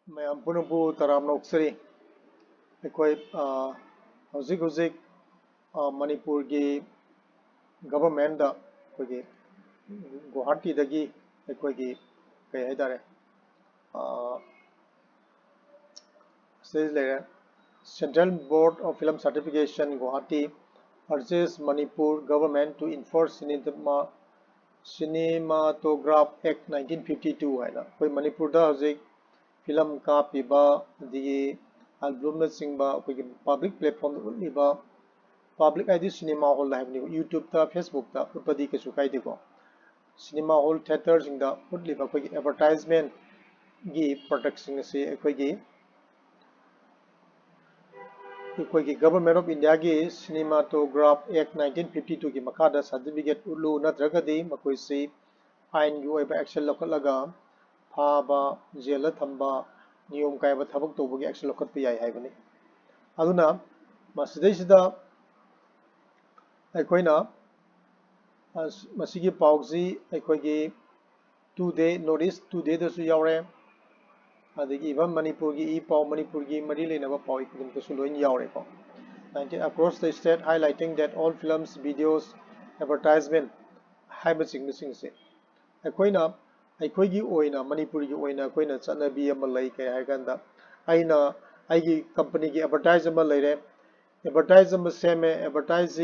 मैं पुनपु तराम नौकसरी अखोई हौजिक हौजिक मणिपुर की गवर्नमेंट दा अखोई गुवाहाटी दगी अखोई कई है Central Board of Film Certification Guwahati urges Manipur government to enforce Cinematograph Act 1952 है ना कोई मणिपुर दा हौजिक फिल्म कापीबा दिगी एल्बम सिंबा कोई पब्लिक प्लेटफॉर्म उलीबा पब्लिक आईडी सिनेमा हॉल है यूट्यूब ता फेसबुक ता उतपदी के सुकाई देखो सिनेमा हॉल थिएटर सिंदा उलीबा कोई एडवर्टाइजमेंट गी प्रोटेक्शन से कोई गवर्नमेंट ऑफ इंडिया की सिनेमाटोग्राफ एक्ट 1952 की मखादा सर्टिफिकेट उल्लू नत्रगदी मकोइसी आइन की ओइबा एक्शन लखलगा फाबा जेल थंबा नियम कायबा थबक तोबगी एक्शन लखत याय हाइबनी अदुना मसदैसिदा अखोइना मसिगी पाउजी अखोइगी टुडे नोटिस टुडे दसु यावरे अदगी इवन मणिपुर की पाउ मणिपुर की मरी लेनबा पाउ इकुदमतसु लोइन यावरे को 19 across the state highlighting that all films videos advertisement हाइबसिंग से अखोइना अखोइगी ओइना मणिपुर की ओइना अखोइना चनबी अमा लई के हाइगंदा आइना आइगी कंपनी की एडवर्टाइज अमा लैरे एडवर्टाइज अमा सेमे एडवर्टाइज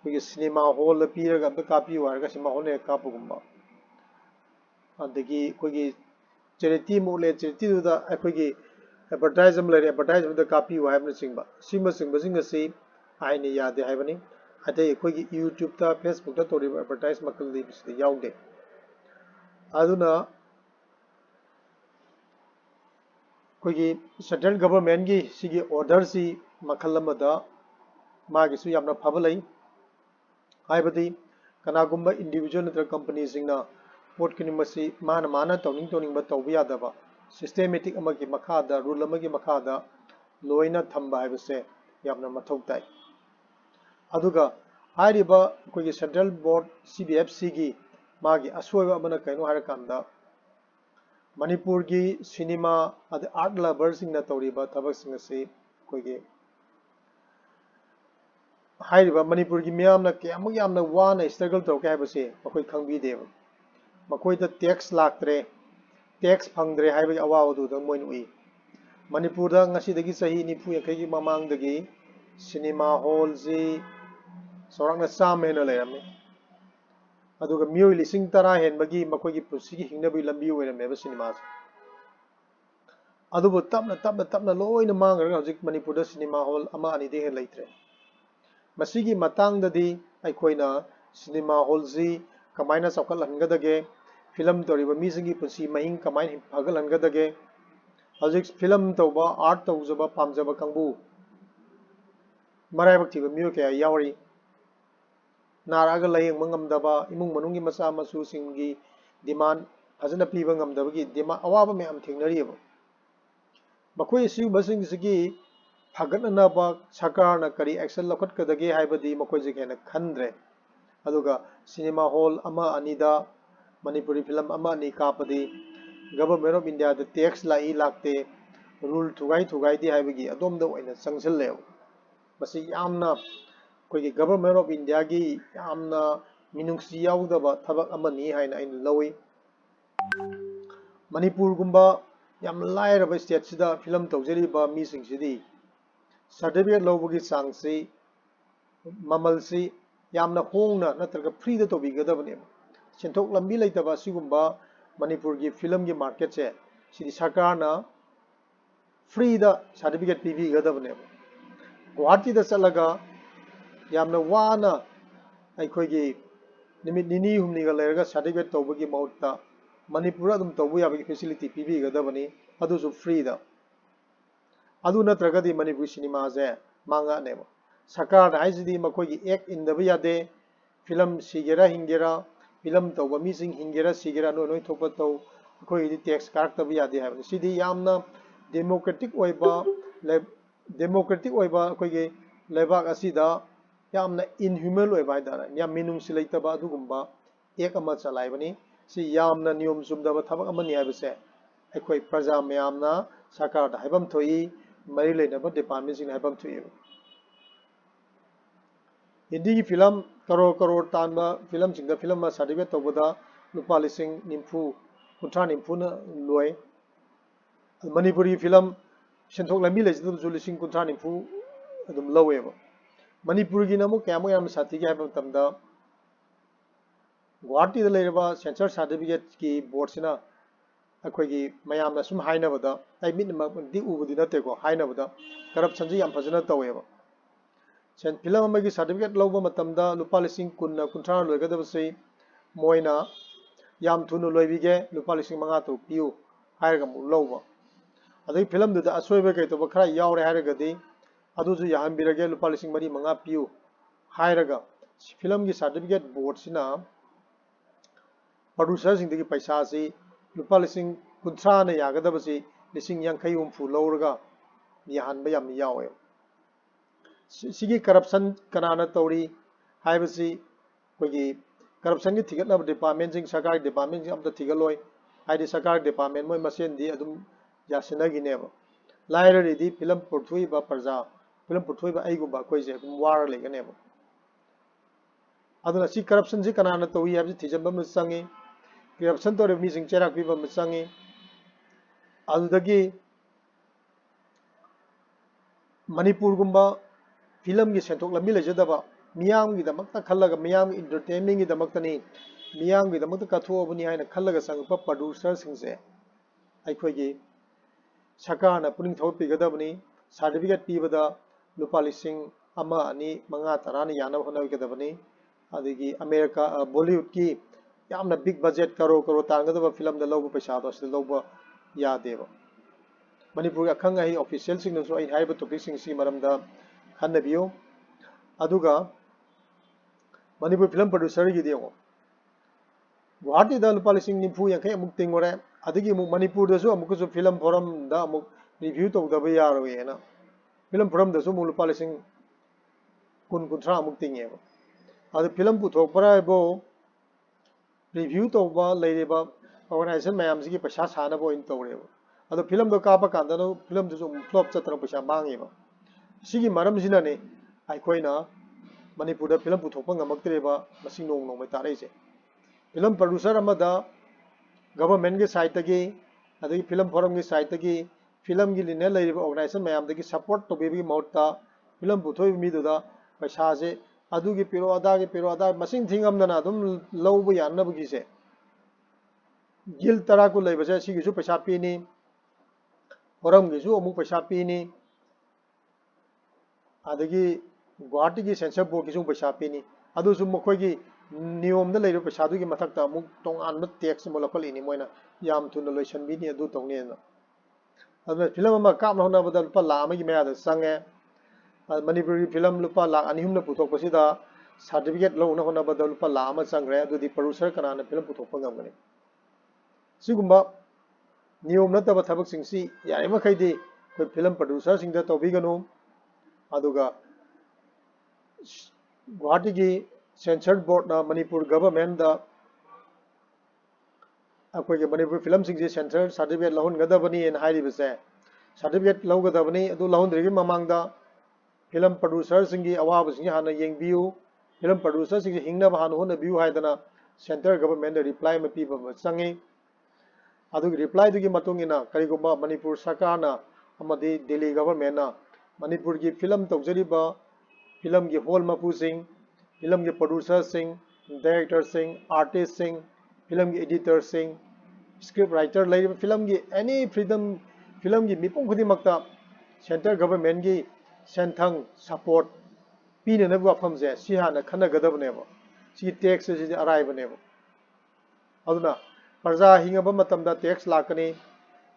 कोई सिनेमा हॉल पीरगा अम कापियो हारगा सिनेमा हॉल ने कापुगुम्बा अदगी कोई चैरिटी मोले चैरिटी दुदा अखोइगी एडवर्टाइज अमा लैरे एडवर्टाइज अमा कापियो हाइबन सिंबा सिमा सिंबा सिंगसी आइने यादे हाइबनी अतै अखोइगी यूट्यूब ता फेसबुक ता तोरिबा एडवर्टाइज मकल दिबसिदे याउदे अदुना कोई सेंट्रल गवर्नमेंट की सिगी ऑर्डर सी मखल अमदा मागिसु यामना फबलई हाइबदी कनागुम्बा इंडिविजुअल नत्र कंपनी सिंगना पोट किनिमसी माना माना तौनिंग तौब यादबा सिस्टेमेटिक अमगी मखादा रूल अमगी मखादा लोइना थंबा हाइबसे यामना मथौ ताई अदुगा हाइरिबा कोई सेंट्रल बोर्ड CBFC की मागी असोयबा अमना कैनो हारकांदा मणिपुर की सिनेमा आर्ट लवर्स तौरीब थबक कोई मणिपुर की मियामना क्या वाना स्ट्रगल तौके है मखोई खंगबीदेब मखोइद टैक्स लाक्ट्रे टैक्स फंग्रे है अवाबदुद मोइन उई मणिपुर ngasiदगी सही 90 की ममांगदगी सिनेमा हॉल जी सौरांगना चामेना लेरमे अदुगा मियोइ लिसिंग तरा हेनबगी मखोइगी पुसिगी हिंगनबी लंबी ओइरमेबा सिनेमा अदुबो तपना लोइना मांगरगा हौजिक मणिपुर सिनेमा हॉल अमा अनिदे हे लैत्रे मसीगी मतांगददी अखोइना सिनेमा हॉल जी कमाइना चौखलहनगदगे फिल्म तौरिबा मीसिंगी पुंसी महिंग कमाइन फगलहनगदगे हौजिक फिल्म तौबा आर्ट तौजबा पामजबा कंबू मराइबक थिबा मियो कया यावरी नारागा लयेंग मंगमदबा इमुंग मनुंगी मसा मसु सिंगी डिमांड फजना पीबा ngamdabagi डिमांड अवाबा मैम थेंगनरियबा मखोइ सिगुबसिंगी फगननाबा सरकारना करी एक्शन लखटकदगे हाइबदी मखोइजे हेना खंद्रे अदुगा सिनेमा हॉल अमा अनिदा मणिपुरी फिल्म अमा अनि कापदी गवर्नमेंट ऑफ इंडिया द टैक्स लाई लाक्ते रूल थुगाई दी हाइबगी अदोमदा ओइना संगसले मसी यामना कोई गवर्नमेंट ऑफ इंडिया की यामना मिनुंगसी याउदबा थबक अमनी हाइना इन लवी मणिपुर गुम्बा याम लायरबा स्टेट सिदा फिल्म तौजरीबा मीसिंगसिदी सर्टिफिकेट लौबगी चांगसी ममलसी यामना होंगना नत्रगा फ्री द तोबिगदबने सेंथोक लंबी लेतबा सिगुम्बा मणिपुर की फिल्म की मार्केट से सिदी सरकारना फ्री द सर्टिफिकेट पीबीगदबने गुवाहाटी द चलगा यामना वाना अखोइगी निमित निनी हुमनिगा लेरगा सर्टिफिकेट तौबगी महुत्ता मणिपुर अदुम तौबु याबगी फैसिलिटी पीबीगदबनी अदुसु फ्री द अदु नत्रगदी मणिपुर सिनेमा जे मांगा नेब सरकार हाइजिदी मखोइगी एक इंदब यादे फिल्म सिगेरा हिंगेरा फिल्म तौबा मीसिंग हिंगेरा सिगेरा नोइ थोपा तौ अखोइगी टैक्स काटब यादे हाबनी सिदी यामना डेमोक्रेटिक ओइबा अखोइगी लेबाक असिदा यामना इनह्यूमन ओइबा हाइदारा याम मिनुंगसि लेतबा अदुगुम्बा एक अमा चलाइबनी सि यामना नियम चुमदबा थबक अमनी हाइबसे अखोई प्रजा मयामना सरकार दा हाइबम थोई मरी लेनब डिपार्टमेंट सिंह हाइबम थोई हिंदी की फिल्म करोड़ करोड़ तानबा फिल्म सिंह फिल्म सर्टिफिकेट तौबदा लुपा लिसिंग निम्फु कुंथ्रा निम्फु न लोय मणिपुरी फिल्म सेंथोक लंबी लेजिदु लिसिंग कुंथ्रा निम्फु अदुम लवेबा मणिपुर की नमु कयामु याम साथी के हाइबम तमदा गुवाहाटी दा लेरबा सेंसर सर्टिफिकेट की बोर्ड सिना अखोई मयामना सुम हाइनबदा आई मिट दी उबदी नतेको हाइनबदा करप्शन जी याम फजना तवेबा सें फिल्म की सर्टिफिकेट लौब मतमदा लुपा लिसिंग कुन्ना कुंथ्रा लोयगदबसे मोइना याम थुनु लोयबिगे लुपा लिसिंग मंगा तो पियु हायरगा मु लौब अदई फिल्म दुदा असोयबे कइतोब खरा यावरे हायरगदी अदुजु याहंबिरगे लुपा लिसिंग मरी मंगा पियु हायरगा फिल्म की सर्टिफिकेट बोर्ड सिना प्रोड्यूसर सिंह की पैसा से लुपा लिसिंग कुंथ्रा ने यागदबसे लिसिंग यांखई हुंफु लौरगा याहनबा याम यावे सिगी करप्शन कनाना तौरी हाइबसी कोई करप्शन की थिगतनब डिपार्टमेंट सिंह सरकारी डिपार्टमेंट सिंह अमता थिगलोय हाइदि सरकारी डिपार्टमेंट मोय मसेंदी अदुम यासनगिनेब लाइररीदी फिल्म पुरथुइबा प्रजा फिल्म पुरथुइबा आइगुबा कोइसे अदुम वार लेगनेब अदुना सी करप्शन से कनाना तौई हाइबसी थिजंबा मसंगी करप्शन तौरे मी सिंह चेराक पिबा मसंगी अदुदगी मणिपुर गुंबा फिल्म की सेंथोक लंबी लेजदब मियाम की दमकता खल्लगा मियाम एंटरटेनमेंट की दमकतनी मियाम की दमकता कथोबनी हाइना खल्लगा संगप प्रोड्यूसर सिंहसे अखोई सरकार ना पुनिंग थौ पिगदबनी सर्टिफिकेट पीबदा लुपा लिसिंग अमा अनि मंगा तराना यानब होनगदबनी अदगी अमेरिका बॉलीवुड की यामना बिग बजट करोड़ करोड़ तांगदब फिल्म दा लौब पैसा दो सिदा लौब यादेब मणिपुर अखंग आई ऑफिशियल सिंगसु आई हाइब टॉपिक सिंग सी मरमदा खन्नबियो अदुगा मणिपुर फिल्म प्रोड्यूसर की देओ गुवाहाटी दा लुपा लिसिंग निफु यांखै अमुक तिंगोरे अदगी अमुक मणिपुर दसु अमुकसु फिल्म फोरम दा अमुक रिव्यू तौदब यारोयेना फिल्म फोरम दसु अमुक लुपा लिसिंग कुन कुंथ्रा अमुक तिंगेब अदु फिल्म पुथोकपराबो रिव्यू तौबा लेरेबा ऑर्गेनाइजेशन मयामसिगी पैसा सानबो इन तौरेबो अदु फिल्म दो कापा कांदनो फिल्म दसु फ्लॉप चतरा पैसा मांगेबा सिगी मरम जिनाने आइखोइना मणिपुर दा फिल्म पुथोकपा ngamaktreba masing nong nong mai tareise film producer अमदा गवर्नमेंट के साइड तगी अदगी फिल्म फोरम की साइड तगी फिल्म की लिने लेरिबा ऑर्गेनाइजेशन मयाम दगी सपोर्ट तोबेबी मौता फिल्म पुथोइ मिदुदा पैसा से अदुगी पिरो अदा मसिंग थिंगमदना अदुम लौब यानबगी से गिल तरा को लेबसे सिगिसु पैसा पीनी फोरम गिसु अमु पैसा पीनी अदगी गुवाहाटी की सेंसर बोर्ड की पैसा पीनी अदुसु मखोगी नियम दा लेरो पैसा दुगी मथक्ता अमु तोंगान टैक्स मोलकलिनी मोइना याम थुन लोइसनबिनी अदु तोंगनेना अदु फिल्म अमा कामना होनाबदा लुपा लाख अमगी मयादा संगे मणिपुरी फिल्म लुपा लाख अनिहुमना पुथोकपसिदा सर्टिफिकेट लौना होनाबदा लुपा लाख अमा संग्रे अदुदी प्रोड्यूसर कनाना फिल्म पुथोकपा ngamgani सिगुम्बा नियम नतबा थबक सिंगसी यारे मखैदी कोई फिल्म प्रोड्यूसर सिंगदा तौबिगनो अदुगा गुवाहाटी की सेंसर बोर्ड ना मणिपुर गवर्नमेंट दा अखोई मणिपुर फिल्म सिंगसी सेंसर सर्टिफिकेट लहुनगदबनी एन हाइरिबसे सर्टिफिकेट लौगदबनी अदु लहुनद्रिगी ममांगदा फिल्म प्रोड्यूसर सिंगी अवाब सिंगी हाना येंगबियु फिल्म प्रोड्यूसर सिंगी हिंगना हाना होनबियु हाइदना सेंटर गवर्नमेंट रिप्लाई में पीबा संगे अदुगी रिप्लाई दुगी मतुंगिना करिगुबा मणिपुर सरकार ना अमदी दिल्ली गवर्नमेंट ना मणिपुर की फिल्म तौजरिबा फिल्म की हॉल मपू सिंह फिल्म के प्रोड्यूसर सिंह डायरेक्टर सिंह आर्टिस्ट सिंह फिल्म के एडिटर सिंह स्क्रिप्ट राइटर लेरिबा फिल्म की एनी फ्रीडम फिल्म की मिपुं खुदिमक्ता सेंटर गवर्नमेंट की सेंथंग सपोर्ट पीने वाफमसे सी हाना खनगदबनेबो सी टैक्स से अराइबनेबो अदुना प्रजा हिंगबा मतमदा टैक्स लाकनी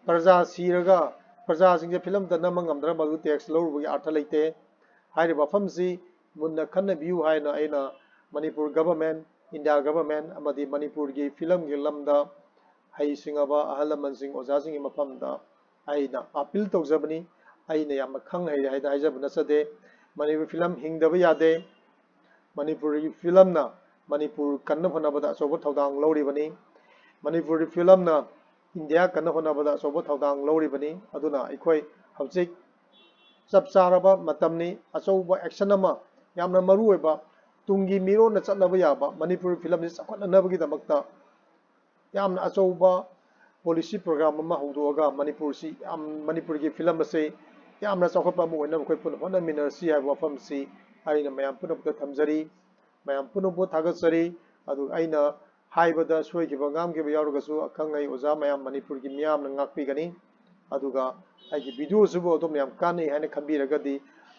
प्रजा सीरगा प्रजा सिंगे फिल्म दा नमंगमद्रा मदु टैक्स लौरुबगी अर्थ लेते हाइरि वाफमसी मुन्ना खनबियु हाइना आइना मणिपुर गवर्नमेंट इंडिया गवर्नमेंट अमदी मणिपुर की फिल्म की लमदा हई सिंगबा अहलमन सिंग ओजा सिंग मफमदा आइना अपील तौजबनी आइना याम खंग है हाइदा हाइजब नसदे मणिपुर फिल्म हिंगदब यादे मणिपुर की फिल्म ना मणिपुर कन्न फनबदा अचौब थौदांग लौरिबनी मणिपुर फिल्म ना इंडिया कन्न होनाबदा अचौब थौदांग लौरिबनी अदुना अखोई हौजिक चप चारबा मतमनी अचौब एक्शन अमा यामना मरु ओइबा तुंगी मिरोन चटनबा याबा मणिपुर फिल्म से चखननबगी दमकता यामना अचौब पॉलिसी प्रोग्राम अमा हौदोगा मणिपुर की फिल्म से यामना चौखपा अमा ओइना अखोई पुन होनमिनरसी हाइबा वफम से आइना मयाम पुनबुत थमजरी मयाम पुनबुत थागतजरी अदु आइना हाइबदा सोइखिबा गामखिबा यावरगसु अखंगै ओजा मयाम मणिपुर की मियाम ngakpigani aduga aigi video subo adum yam kanai haina khambiragadi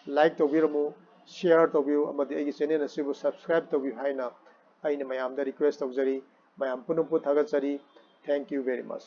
like tawbiramu share tawbiru amadi aigi channel asibu subscribe tawbiru haina aina mayam da request tawjari mayam punum pu thagat jari thank you very much